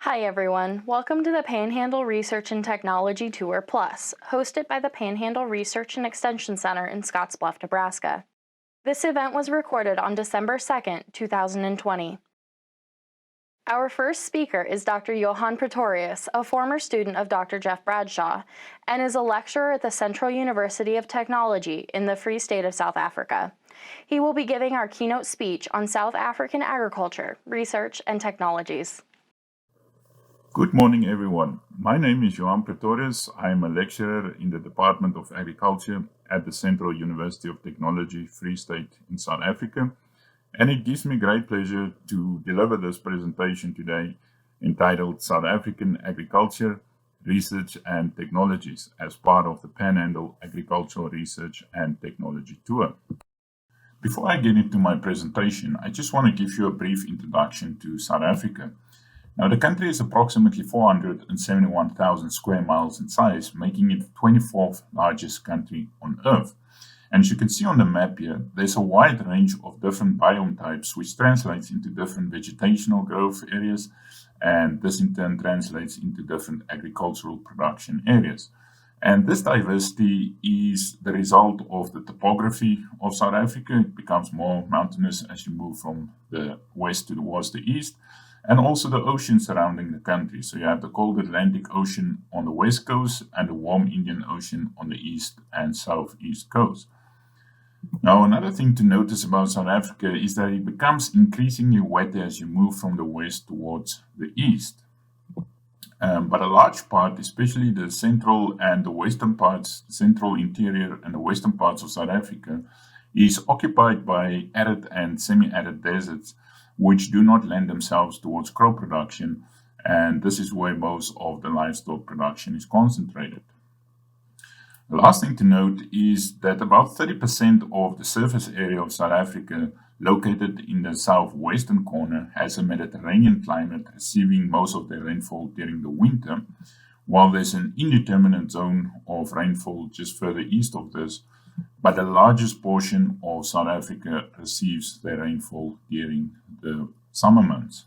Hi everyone, welcome to the Panhandle Research and Technology Tour Plus, hosted by the Panhandle Research and Extension Center in Scottsbluff, Nebraska. This event was recorded on December 2nd, 2020. Our first speaker is Dr. Johan Pretorius, a former student of Dr. Jeff Bradshaw, and is a lecturer at the Central University of Technology in the Free State of South Africa. He will be giving our keynote speech on South African agriculture, research, and technologies. Good morning, everyone. My name is Johan Pretorius. I am a lecturer in the Department of Agriculture at the Central University of Technology, Free State in South Africa. And it gives me great pleasure to deliver this presentation today entitled South African Agriculture, Research and Technologies as part of the Panhandle Agricultural Research and Technology Tour. Before I get into my presentation, I just want to give you a brief introduction to South Africa. Now, the country is approximately 471,000 square miles in size, making it the 24th largest country on Earth. And as you can see on the map here, there's a wide range of different biome types, which translates into different vegetational growth areas, and this in turn translates into different agricultural production areas. And this diversity is the result of the topography of South Africa. It becomes more mountainous as you move from the west towards the east, and also the ocean surrounding the country. So you have the cold Atlantic Ocean on the west coast and the warm Indian Ocean on the east and southeast coast. Now, another thing to notice about South Africa is that it becomes increasingly wetter as you move from the west towards the east. But a large part, especially the central and the western parts, central interior and the western parts of South Africa, is occupied by arid and semi-arid deserts, which do not lend themselves towards crop production, and this is where most of the livestock production is concentrated. The last thing to note is that about 30% of the surface area of South Africa, located in the southwestern corner, has a Mediterranean climate, receiving most of their rainfall during the winter, while there's an indeterminate zone of rainfall just further east of this, but the largest portion of South Africa receives their rainfall during the summer months.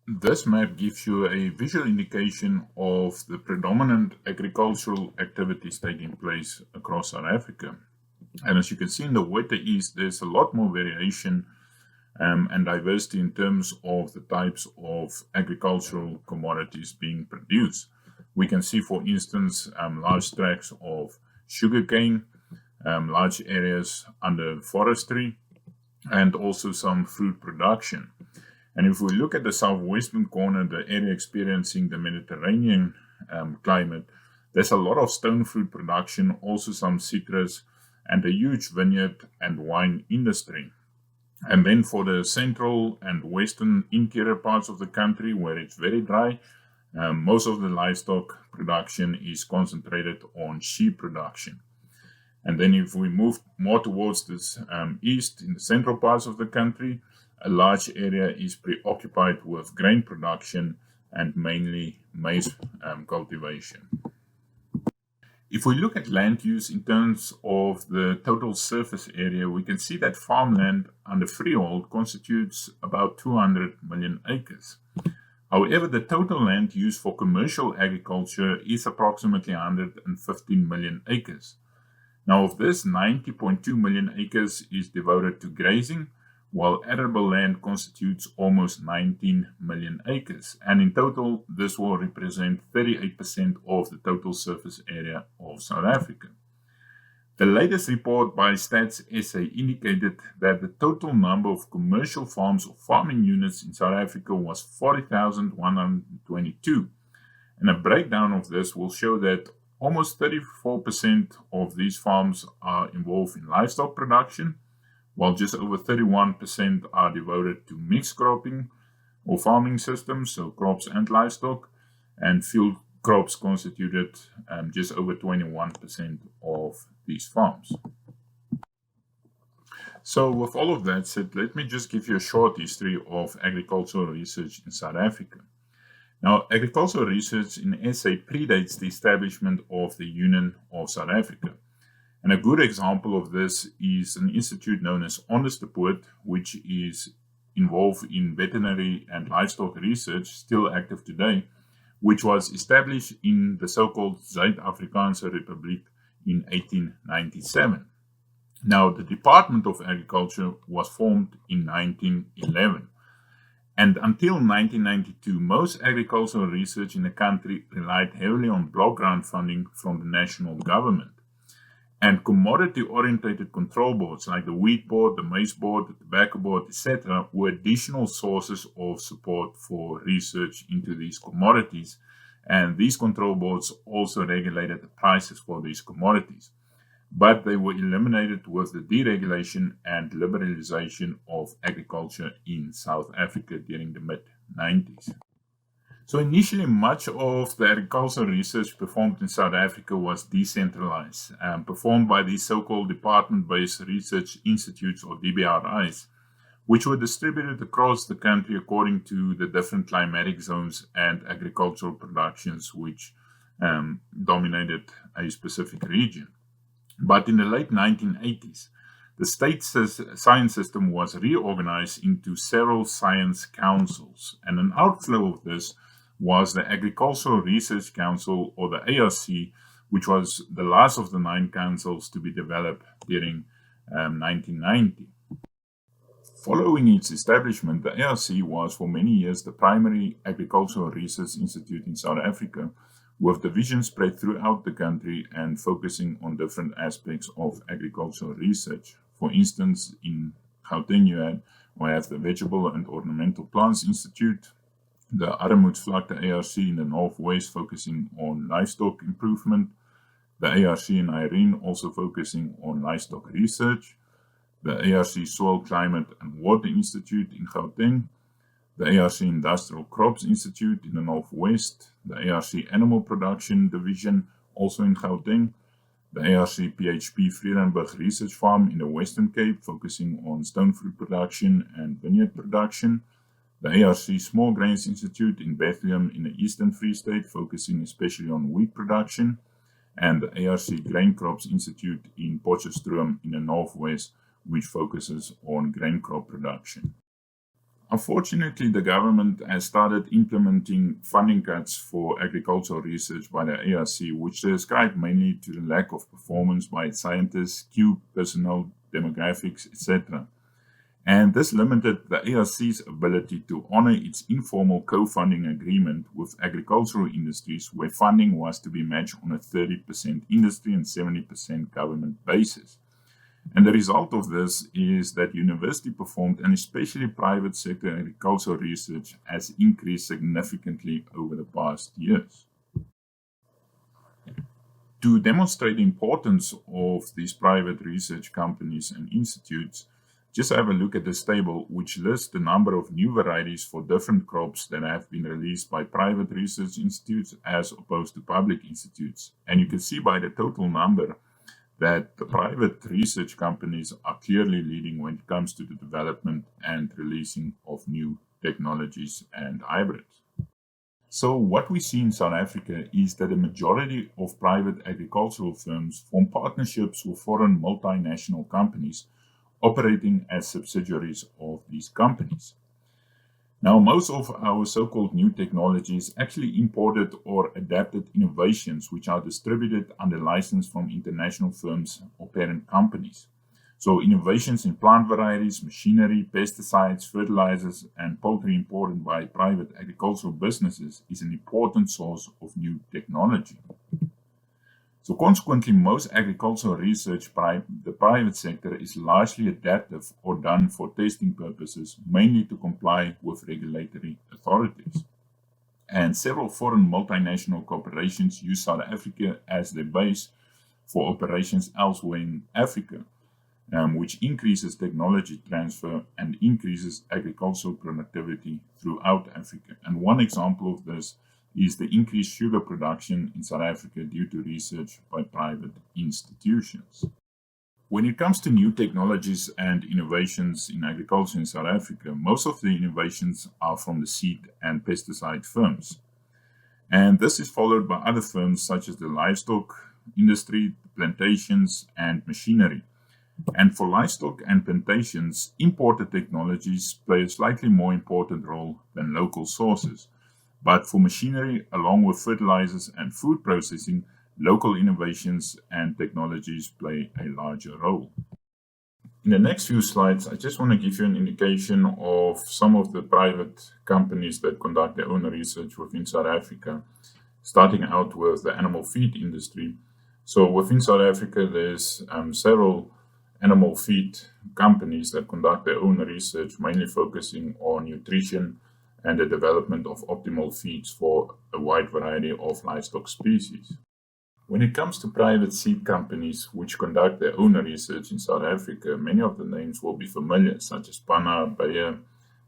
This map gives you a visual indication of the predominant agricultural activities taking place across South Africa. And as you can see in the wetter east, there's a lot more variation and diversity in terms of the types of agricultural commodities being produced. We can see, for instance, large tracts of sugarcane, large areas under forestry, and also some fruit production. And if we look at the southwestern corner, the area experiencing the Mediterranean climate, there's a lot of stone fruit production, also some citrus, and a huge vineyard and wine industry. And then for the central and western interior parts of the country, where it's very dry, most of the livestock production is concentrated on sheep production. And then if we move more towards this east, in the central parts of the country, a large area is preoccupied with grain production and mainly maize cultivation. If we look at land use in terms of the total surface area, we can see that farmland under freehold constitutes about 200 million acres. However, the total land used for commercial agriculture is approximately 115 million acres. Now, of this, 90.2 million acres is devoted to grazing, while arable land constitutes almost 19 million acres. And in total, this will represent 38% of the total surface area of South Africa. The latest report by Stats SA indicated that the total number of commercial farms or farming units in South Africa was 40,122. And a breakdown of this will show that almost 34% of these farms are involved in livestock production, while just over 31% are devoted to mixed cropping or farming systems, so crops and livestock, and field crops constituted just over 21% of these farms. So with all of that said, let me just give you a short history of agricultural research in South Africa. Now, agricultural research in SA predates the establishment of the Union of South Africa. And a good example of this is an institute known as Onderstepoort, which is involved in veterinary and livestock research, still active today, which was established in the so-called Zuid-Afrikaanse Republiek in 1897. Now, the Department of Agriculture was formed in 1911. And until 1992, most agricultural research in the country relied heavily on block grant funding from the national government. And commodity-orientated control boards like the wheat board, the maize board, the tobacco board, etc., were additional sources of support for research into these commodities. And these control boards also regulated the prices for these commodities. But they were eliminated with the deregulation and liberalization of agriculture in South Africa during the mid-90s. So initially, much of the agricultural research performed in South Africa was decentralized, performed by these so-called department-based research institutes, or DBRIs, which were distributed across the country according to the different climatic zones and agricultural productions which dominated a specific region. But in the late 1980s, the state science system was reorganized into several science councils, and an outflow of this was the Agricultural Research Council, or the ARC, which was the last of the 9 councils to be developed during 1990. Following its establishment, the ARC was for many years the primary agricultural research institute in South Africa, with divisions spread throughout the country and focusing on different aspects of agricultural research. For instance, in Gauteng, we have the Vegetable and Ornamental Plants Institute, the Armoedsvlakte ARC in the Northwest focusing on livestock improvement, the ARC in arid also focusing on livestock research, the ARC Soil, Climate and Water Institute in Gauteng, the ARC Industrial Crops Institute in the Northwest, the ARC Animal Production Division also in Gauteng, the ARC PHREC Research Farm in the Western Cape focusing on stone fruit production and vineyard production, the ARC Small Grains Institute in Bethlehem in the Eastern Free State focusing especially on wheat production, and the ARC Grain Crops Institute in Potchefstroom in the Northwest, which focuses on grain crop production. Unfortunately, the government has started implementing funding cuts for agricultural research by the ARC, which they ascribe mainly to the lack of performance by its scientists, key personnel, demographics, etc. And this limited the ARC's ability to honor its informal co-funding agreement with agricultural industries, where funding was to be matched on a 30% industry and 70% government basis. And the result of this is that university performed, and especially private sector agricultural research, has increased significantly over the past years. To demonstrate the importance of these private research companies and institutes, just have a look at this table, which lists the number of new varieties for different crops that have been released by private research institutes as opposed to public institutes. And you can see by the total number that the private research companies are clearly leading when it comes to the development and releasing of new technologies and hybrids. So what we see in South Africa is that a majority of private agricultural firms form partnerships with foreign multinational companies operating as subsidiaries of these companies. Now, most of our so-called new technologies actually imported or adapted innovations which are distributed under license from international firms or parent companies. So innovations in plant varieties, machinery, pesticides, fertilizers, and poultry imported by private agricultural businesses is an important source of new technology. So consequently, most agricultural research by the private sector is largely adaptive or done for testing purposes, mainly to comply with regulatory authorities. And several foreign multinational corporations use South Africa as their base for operations elsewhere in Africa, which increases technology transfer and increases agricultural productivity throughout Africa. And one example of this is the increased sugar production in South Africa due to research by private institutions. When it comes to new technologies and innovations in agriculture in South Africa, most of the innovations are from the seed and pesticide firms. And this is followed by other firms such as the livestock industry, plantations, and machinery. And for livestock and plantations, imported technologies play a slightly more important role than local sources. But for machinery, along with fertilizers and food processing, local innovations and technologies play a larger role. In the next few slides, I just want to give you an indication of some of the private companies that conduct their own research within South Africa, starting out with the animal feed industry. So within South Africa, there's several animal feed companies that conduct their own research, mainly focusing on nutrition and the development of optimal feeds for a wide variety of livestock species. When it comes to private seed companies which conduct their own research in South Africa, many of the names will be familiar, such as Pannar, Bayer,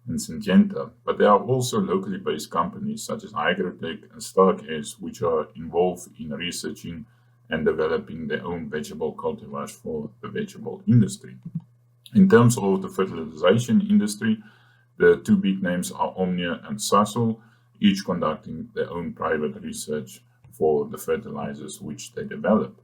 and Syngenta, but there are also locally based companies such as Agrotech and StarkS, which are involved in researching and developing their own vegetable cultivars for the vegetable industry. In terms of the fertilization industry, the two big names are Omnia and Sasol, each conducting their own private research for the fertilizers which they develop.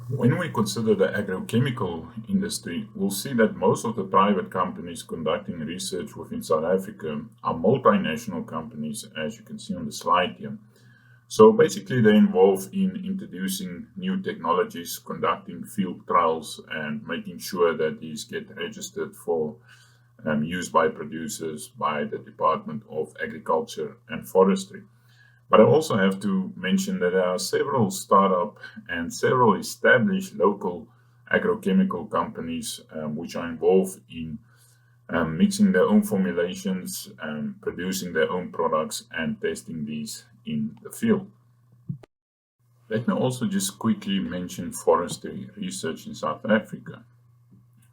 When we consider the agrochemical industry, we'll see that most of the private companies conducting research within South Africa are multinational companies, as you can see on the slide here. So basically, they're involved in introducing new technologies, conducting field trials, and making sure that these get registered for use by producers by the Department of Agriculture and Forestry. But I also have to mention that there are several startup and several established local agrochemical companies which are involved in mixing their own formulations, producing their own products, and testing these in the field. Let me also just quickly mention forestry research in South Africa.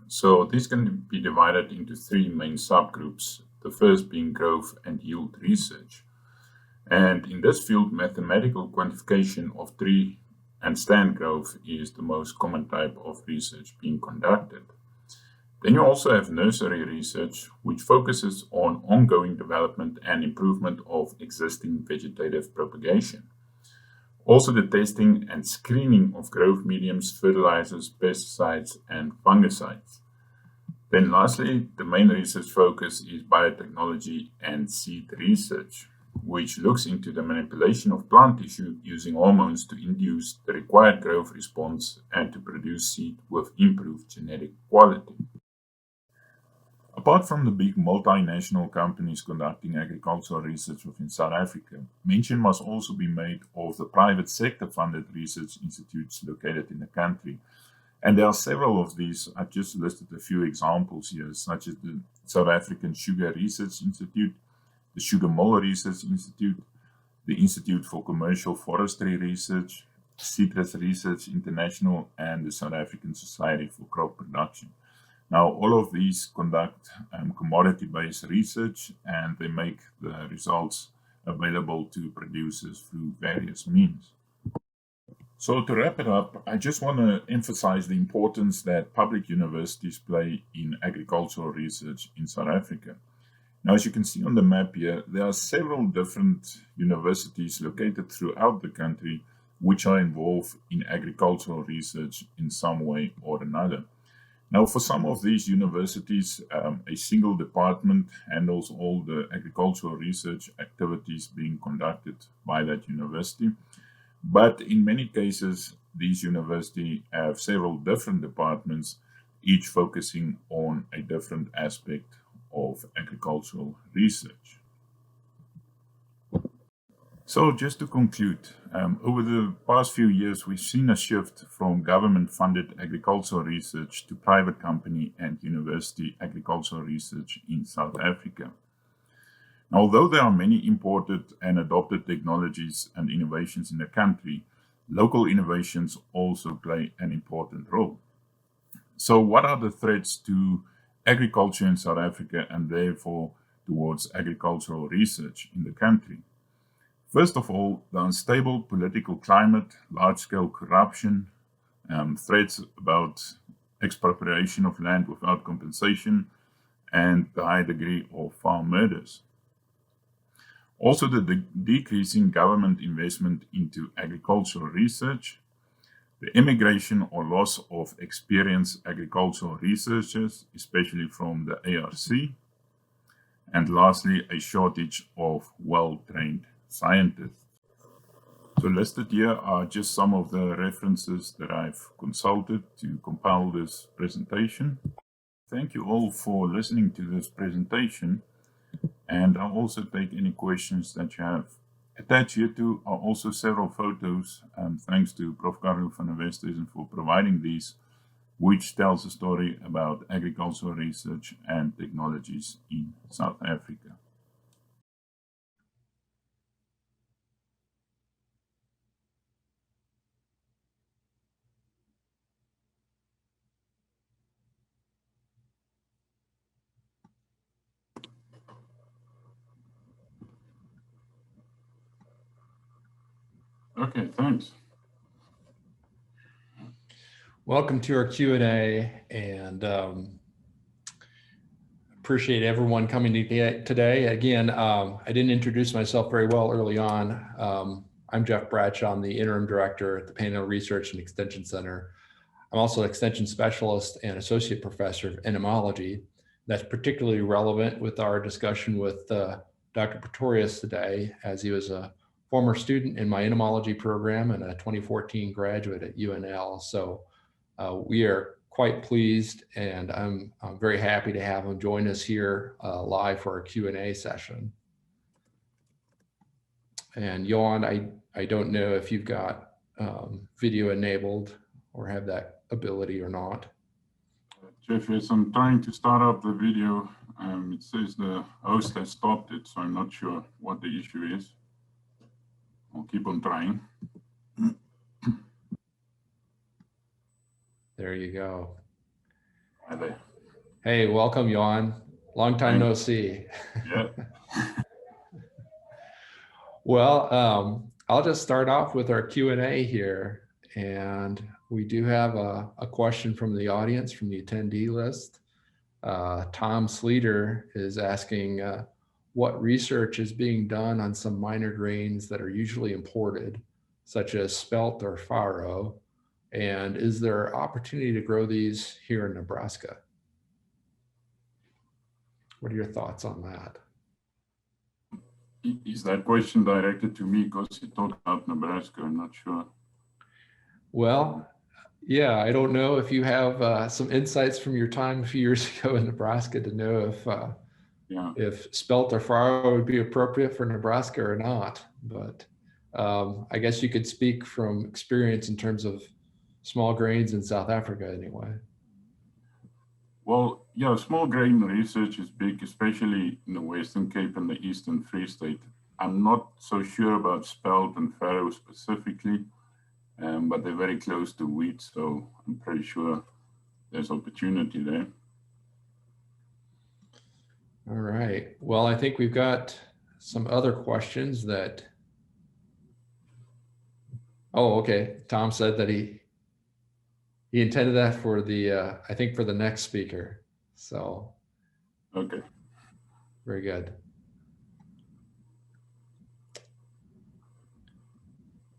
So this can be divided into three main subgroups, the first being growth and yield research. And in this field, mathematical quantification of tree and stand growth is the most common type of research being conducted. Then you also have nursery research, which focuses on ongoing development and improvement of existing vegetative propagation. Also the testing and screening of growth mediums, fertilizers, pesticides, and fungicides. Then lastly, the main research focus is biotechnology and seed research, which looks into the manipulation of plant tissue using hormones to induce the required growth response and to produce seed with improved genetic quality. Apart from the big multinational companies conducting agricultural research within South Africa, mention must also be made of the private sector funded research institutes located in the country. And there are several of these. I've just listed a few examples here, such as the South African Sugar Research Institute, the Sugar Mill Research Institute, the Institute for Commercial Forestry Research, Citrus Research International, and the South African Society for Crop Production. Now, all of these conduct commodity-based research, and they make the results available to producers through various means. So to wrap it up, I just want to emphasize the importance that public universities play in agricultural research in South Africa. Now, as you can see on the map here, there are several different universities located throughout the country which are involved in agricultural research in some way or another. Now, for some of these universities, a single department handles all the agricultural research activities being conducted by that university. But in many cases, these universities have several different departments, each focusing on a different aspect of agricultural research. So just to conclude, over the past few years, we've seen a shift from government-funded agricultural research to private company and university agricultural research in South Africa. Now, although there are many imported and adopted technologies and innovations in the country, local innovations also play an important role. So what are the threats to agriculture in South Africa and therefore towards agricultural research in the country? First of all, the unstable political climate, large-scale corruption, threats about expropriation of land without compensation, and the high degree of farm murders. Also, the decreasing government investment into agricultural research, the immigration or loss of experienced agricultural researchers, especially from the ARC, and lastly, a shortage of well-trained scientists. So listed here are just some of the references that I've consulted to compile this presentation. Thank you all for listening to this presentation, and I'll also take any questions that you have. Attached here too are also several photos, thanks to Prof. Karel van der Westhuizen for providing these, which tells a story about agricultural research and technologies in South Africa. Okay, thanks. Welcome to our Q&A, and appreciate everyone coming today. Again, I didn't introduce myself very well early on. I'm Jeff Bradshaw. I'm the interim director at the Panhandle Research and Extension Center. I'm also an extension specialist and associate professor of entomology. That's particularly relevant with our discussion with Dr. Pretorius today, as he was a former student in my entomology program and a 2014 graduate at UNL. So we are quite pleased, and I'm very happy to have him join us here live for our Q&A session. And Johan, I don't know if you've got video enabled or have that ability or not. Jeff, yes, I'm trying to start up the video. It says the host has stopped it, so I'm not sure what the issue is. I'll keep on trying. There you go. Hi there. Hey, welcome, Johan. Long time no see. Yeah. Well, I'll just start off with our Q&A here. And we do have a question from the audience, from the attendee list. Tom Sleater is asking, what research is being done on some minor grains that are usually imported, such as spelt or farro? And is there opportunity to grow these here in Nebraska? What are your thoughts on that? Is that question directed to me because you talked about Nebraska? I'm not sure. Well, yeah, I don't know if you have some insights from your time a few years ago in Nebraska to know if spelt or farro would be appropriate for Nebraska or not. But I guess you could speak from experience in terms of small grains in South Africa anyway. Well, yeah, small grain research is big, especially in the Western Cape and the Eastern Free State. I'm not so sure about spelt and farro specifically, but they're very close to wheat, so I'm pretty sure there's opportunity there. All right. Well, I think we've got some other questions that. Oh, okay. Tom said that he intended that for the, I think for the next speaker. So. Okay. Very good.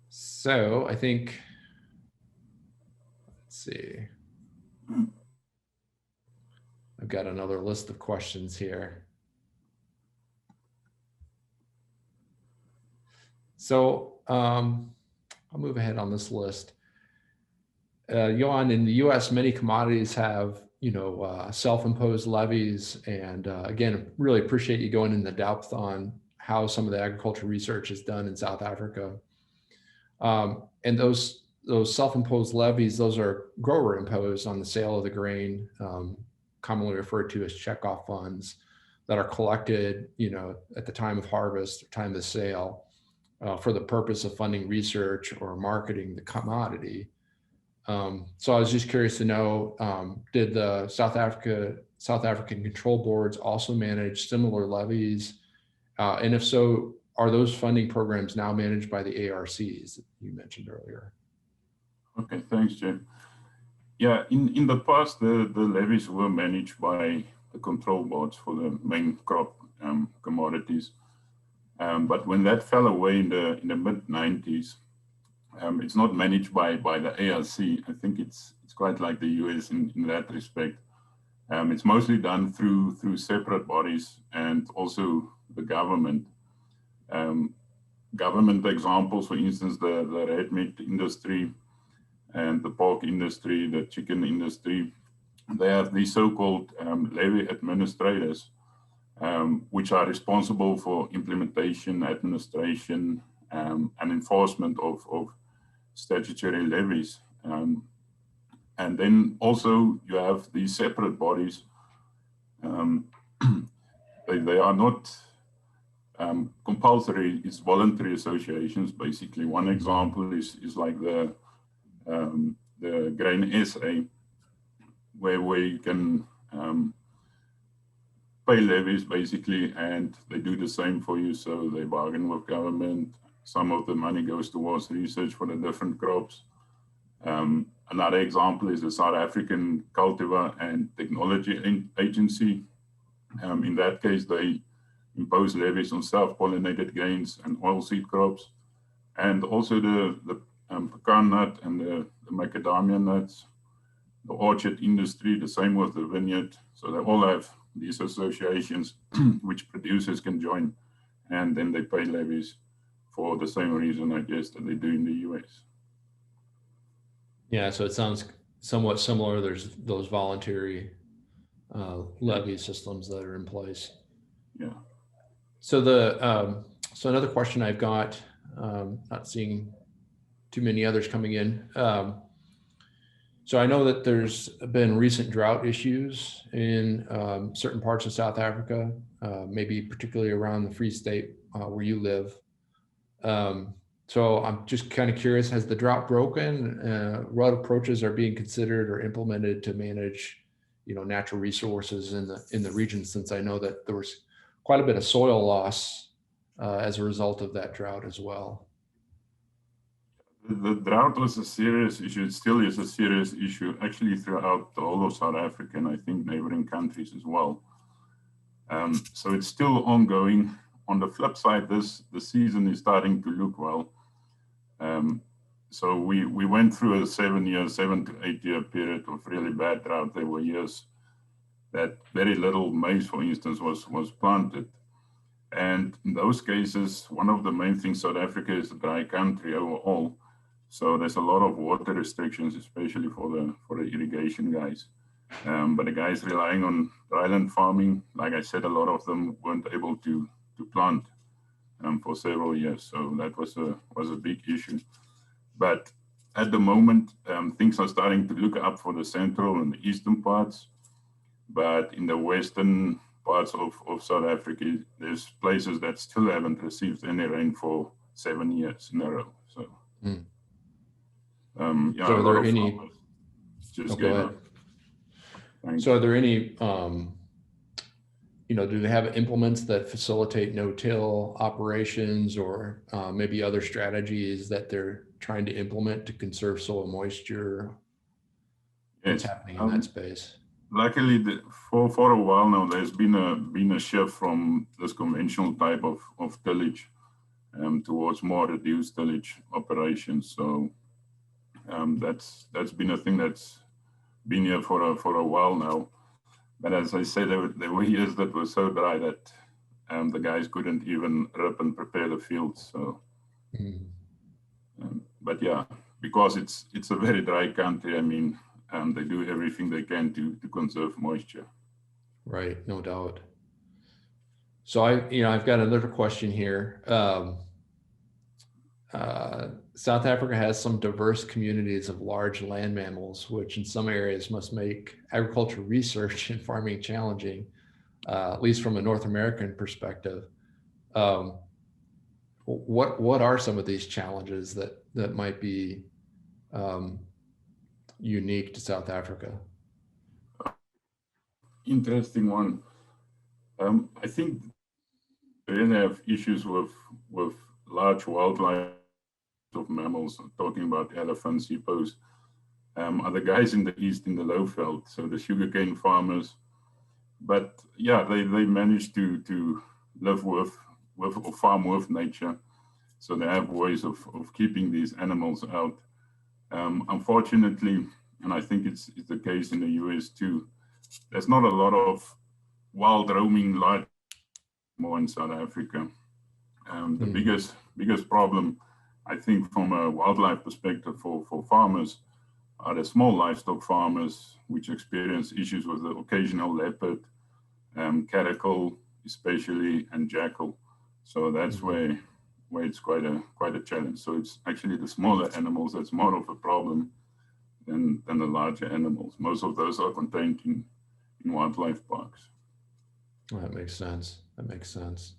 So I think, let's see. I've got another list of questions here. So I'll move ahead on this list. Johan, in the US, many commodities have, self-imposed levies. And again, really appreciate you going into depth on how some of the agricultural research is done in South Africa. And those self-imposed levies, those are grower imposed on the sale of the grain, commonly referred to as checkoff funds that are collected, at the time of harvest, or time of sale, for the purpose of funding research or marketing the commodity. So I was just curious to know, did the South African control boards also manage similar levies? And if so, are those funding programs now managed by the ARCs that you mentioned earlier? Okay, thanks, Jim. Yeah, in the past, the levies were managed by the control boards for the main crop commodities. But when that fell away in the mid-90s, It's not managed by the ARC. I think it's quite like the US in that respect. It's mostly done through separate bodies and also the government. Government examples, for instance, the red meat industry and the pork industry, the chicken industry, they have these so-called levy administrators, which are responsible for implementation, administration, and enforcement of statutory levies. And then also you have these separate bodies. They are not compulsory, it's voluntary associations, basically. One example is like the Grain SA, where you can pay levies basically, and they do the same for you. So they bargain with government. Some of the money goes towards research for the different crops. Another example is the South African Cultivar and Technology Agency. In that case, they impose levies on self-pollinated grains and oilseed crops, and also the pecan nut and the macadamia nuts, the orchard industry, the same with the vineyard. So they all have these associations which producers can join, and then they pay levies for the same reason, I guess, that they do in the US. Yeah, so it sounds somewhat similar. There's those voluntary levy systems that are in place. Yeah. So so another question I've got, not seeing too many others coming in. So I know that there's been recent drought issues in certain parts of South Africa, maybe particularly around the Free State where you live. So I'm just kind of curious, has the drought broken? What approaches are being considered or implemented to manage, natural resources in the region, since I know that there was quite a bit of soil loss as a result of that drought as well? The drought was a serious issue. It still is a serious issue, actually, throughout the whole of South Africa, and I think neighboring countries as well. So it's still ongoing. On the flip side, the season is starting to look well. So we went through a 7 to 8 year period of really bad drought. There were years that very little maize, for instance, was planted. And in those cases, one of the main things, South Africa is a dry country overall. So there's a lot of water restrictions, especially for the irrigation guys. But the guys relying on dryland farming, like I said, a lot of them weren't able to plant for several years. So that was a big issue. But at the moment, things are starting to look up for the central and the eastern parts. But in the western parts of South Africa, there's places that still haven't received any rain for 7 years in a row. So, yeah. So are there any? Just go ahead. So are there any? Do they have implements that facilitate no-till operations, or maybe other strategies that they're trying to implement to conserve soil moisture? What's happening in that space? Luckily, for a while now, there's been a shift from this conventional type of tillage towards more reduced tillage operations. So that's been a thing that's been here for a while now. But as I said, there were years that were so dry that the guys couldn't even rip and prepare the fields. So, but yeah, because it's a very dry country. I mean, they do everything they can to conserve moisture. Right, no doubt. So I've got another question here. South Africa has some diverse communities of large land mammals, which in some areas must make agricultural research and farming challenging, at least from a North American perspective. What are some of these challenges that might be unique to South Africa? Interesting one. I think they really have issues with large wildlife of mammals. Talking about elephants, hippos, are the guys in the east in the lowveld, so the sugarcane farmers. But yeah, they managed to live with or farm with nature. So they have ways of keeping these animals out. Unfortunately, and I think it's the case in the US too, there's not a lot of wild roaming life more in South Africa. The biggest problem, I think, from a wildlife perspective for farmers are the small livestock farmers, which experience issues with the occasional leopard, caracal, especially, and jackal. So that's where it's quite a challenge. So it's actually the smaller animals that's more of a problem than the larger animals. Most of those are contained in wildlife parks. Well, that makes sense. That makes sense.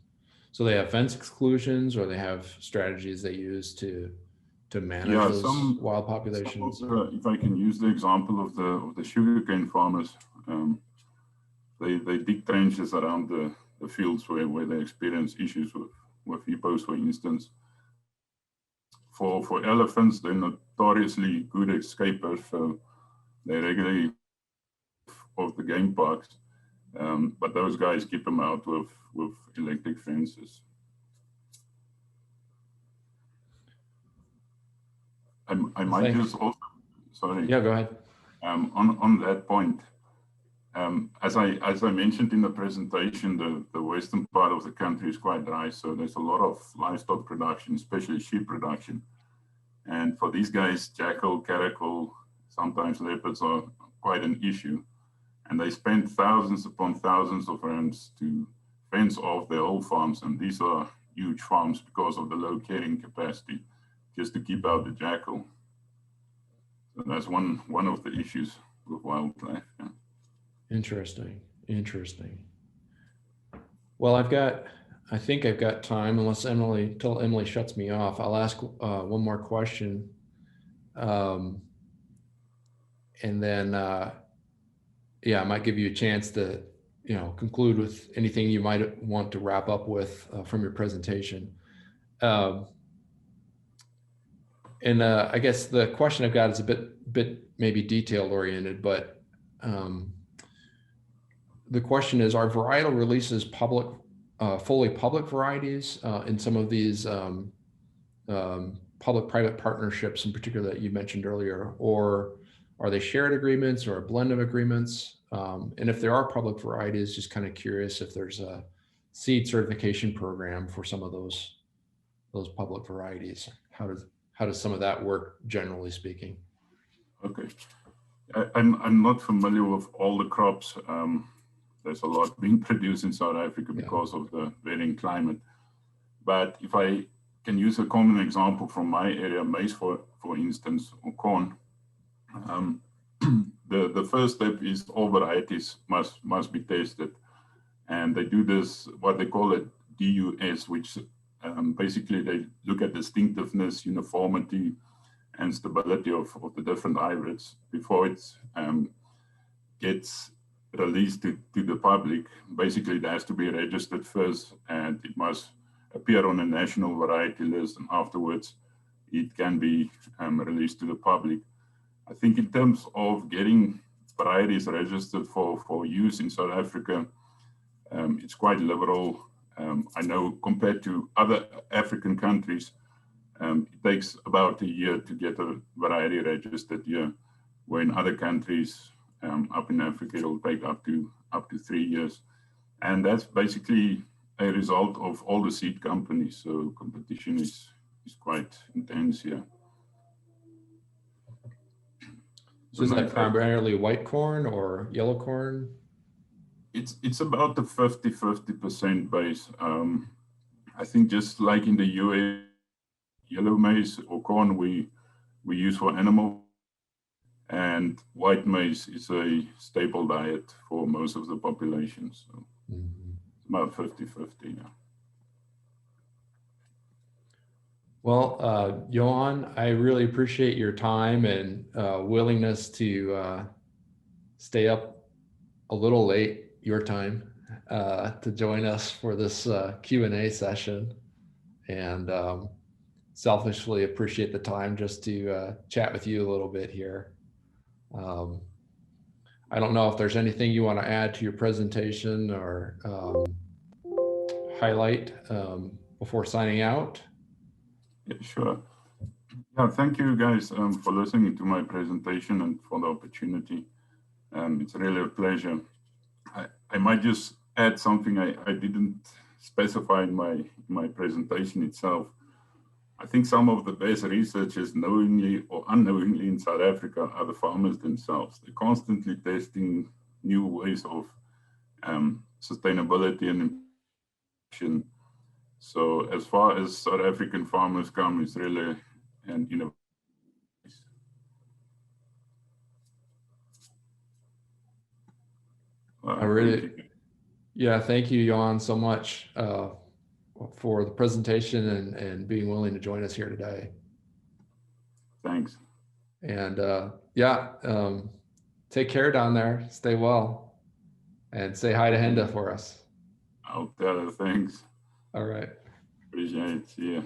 So they have fence exclusions, or they have strategies they use to manage those wild populations. If I can use the example of the sugarcane farmers, they dig trenches around the fields where they experience issues with hippos, for instance. For elephants, they're notoriously good escapers, so they regularly off the game parks. But those guys keep them out with electric fences. I might just also, sorry. Yeah, go ahead. On that point, as I mentioned in the presentation, the western part of the country is quite dry, so there's a lot of livestock production, especially sheep production. And for these guys, jackal, caracal, sometimes leopards are quite an issue. And they spend thousands upon thousands of rands to fence off their whole farms. And these are huge farms because of the low carrying capacity, just to keep out the jackal. So that's one of the issues with wildlife. Yeah. Interesting. Well, I think I've got time, till Emily shuts me off. I'll ask one more question. And then, I might give you a chance to, conclude with anything you might want to wrap up with from your presentation. And I guess the question I've got is a bit maybe detail oriented, but the question is, are varietal releases fully public varieties in some of these public-private partnerships in particular that you mentioned earlier, or are they shared agreements or a blend of agreements? And if there are public varieties, just kind of curious if there's a seed certification program for some of those public varieties. How does some of that work, generally speaking? Okay, I'm not familiar with all the crops. There's a lot being produced in South Africa because of the varying climate. But if I can use a common example from my area, maize, for instance, or corn, the first step is all varieties must be tested. And they do this, what they call a DUS, which basically they look at distinctiveness, uniformity, and stability of the different hybrids before it gets released to the public. Basically, it has to be registered first, and it must appear on a national variety list, and afterwards it can be released to the public. I think in terms of getting varieties registered for use in South Africa, it's quite liberal. I know compared to other African countries, it takes about a year to get a variety registered here, where in other countries up in Africa, it'll take up to 3 years. And that's basically a result of all the seed companies. So competition is quite intense here. So is that primarily white corn or yellow corn? It's about the 50% base. I think just like in the US, yellow maize or corn we use for animal, and white maize is a staple diet for most of the population. So it's about 50-50. Yeah. Well, Johan, I really appreciate your time and willingness to stay up a little late, your time, to join us for this Q&A session. And selfishly appreciate the time just to chat with you a little bit here. I don't know if there's anything you want to add to your presentation or highlight before signing out. Yeah, sure. Yeah, thank you guys for listening to my presentation and for the opportunity. It's really a pleasure. I might just add something I didn't specify in my presentation itself. I think some of the best researchers, knowingly or unknowingly in South Africa, are the farmers themselves. They're constantly testing new ways of sustainability and innovation. So as far as South African farmers come, it's really an innovation. I Thank really, you. yeah, thank you, Johan, so much for the presentation and being willing to join us here today. Thanks. And yeah, take care down there. Stay well. And say hi to Henda for us. I'll tell her thanks. All right. Appreciate it. See ya.